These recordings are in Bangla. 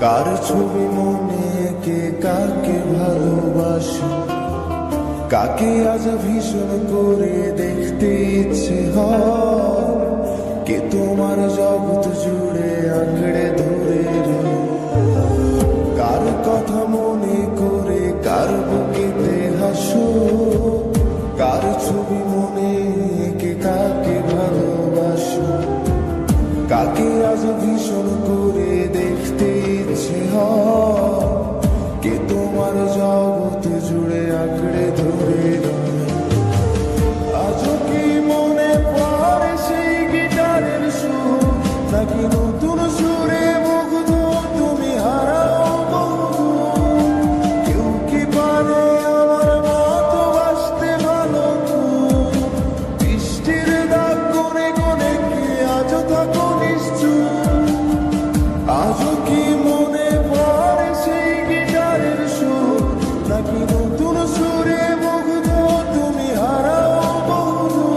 কার ছবি মনে কে কাকে ভালোবাসে, কাকে আজ ভীষণ করে দেখতে ইচ্ছে হয়, কে তোমার জগৎ জুড়ে আঁকড়ে ধরে রয়। কার কথা মনে করে কার বুকেতে হাসো, কার ছবি মনে কে কাকে ভালোবাসো, কাকে আজ ভীষণ করে দেখতে ইচ্ছে হয়, কে তোমার জগৎ জুড়ে আঁকড়ে ধরে রয়। আজও কি মনে পড়ে সেই গিটারের সুর, নাকি নতুন সুরে মুগ্ধ তুমি হারাও বন্ধু? কেউ কি পারে আমার মতো বাসতে ভালো? বৃষ্টির দাগ কোণে কোণে কে আজও থাকো নিশ্চুপ? আজও কি মনে পড়ে সেই গিটারের সুর, নাকি নতুন সুরে মুগ্ধ তুমি হারাও বন্ধু?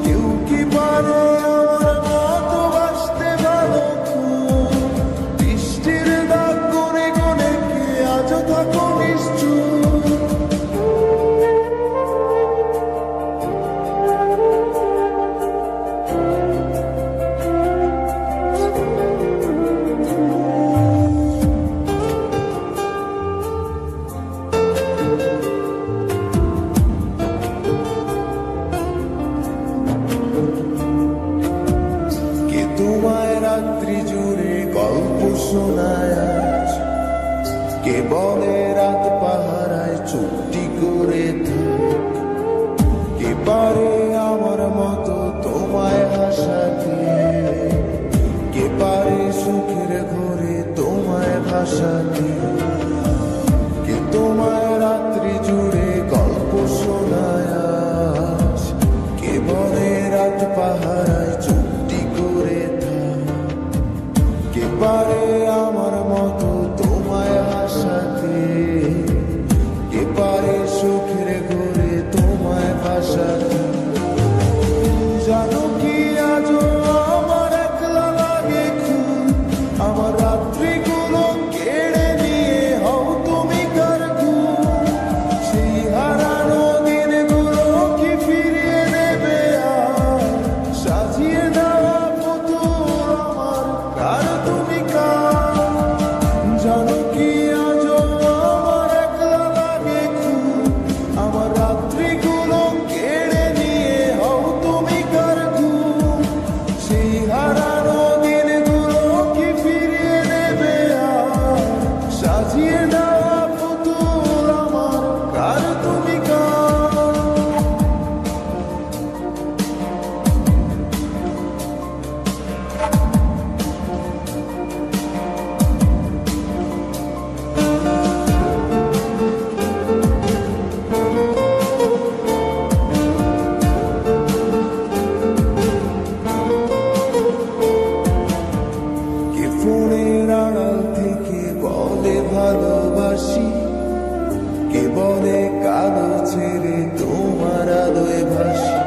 কেউ কি পারে আমার মতো বাসতে ভালো? বৃষ্টির দাগ কোণে কোণে কে আজও থাকো নিশ্চুপ? কে তোমায় রাত্রি জুড়ে গল্প শোনায় আজ, কে বলে রাত পাহারায় চুপটি করে থাক, কে পারে আমার মতো তোমায় হাসাতে, কে পারে সুখের ঘরে তোমায় ভাসাতে। কে তোমায় রাত্রি জুড়ে গল্প শোনায় আজ, কে বলে রাত পাহারায় চুপটি করে থাক, কে পারে আমার মতো তোমায় হাসাতে, কে পারে সুখের ঘরে তোমায় ভাসাতে। জানো কি আজও আমার একলা লাগে খুব, আমার রাত্রিগুলো কেড়ে নিয়ে হও তুমি কার ঘুম? সেই হারানো দিনগুলো কি ফিরিয়ে নেবে আর? সাজিয়ে দেওয়া পুতুল আমার কার তুমি কার? জানো কি আজও আমার একলা লাগে খুব, আমার রাত্রিগুলো কেড়ে নিয়ে হও তুমি কার ঘুম? সেই হারানো দিনগুলো কি ফিরিয়ে নেবে আর? সাজিয়ে দেওয়া পুতুল আমার কার তুমি কার? কে ফোনের আড়াল থেকে বলে ভালোবাসি, কে বলে কালো ছেড়ে তোমার আলোয় ভাসি,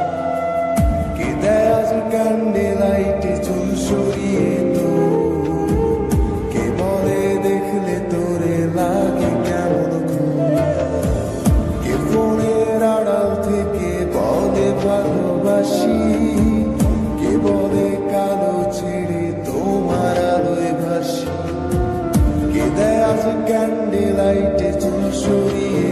কে দেয় আজ ক্যান্ডে লাইটে চুল সরিয়ে তো, কে বলে দেখলে তোরে লাগে কেমন ঘুম? কে ফোনের আড়াল থেকে বলে ভালোবাসি, কে বলে কালো ছেড়ে তোমার আলোয় ভাসি, কে দেয় আজ ক্যান্ডে লাইটে চুল সরিয়ে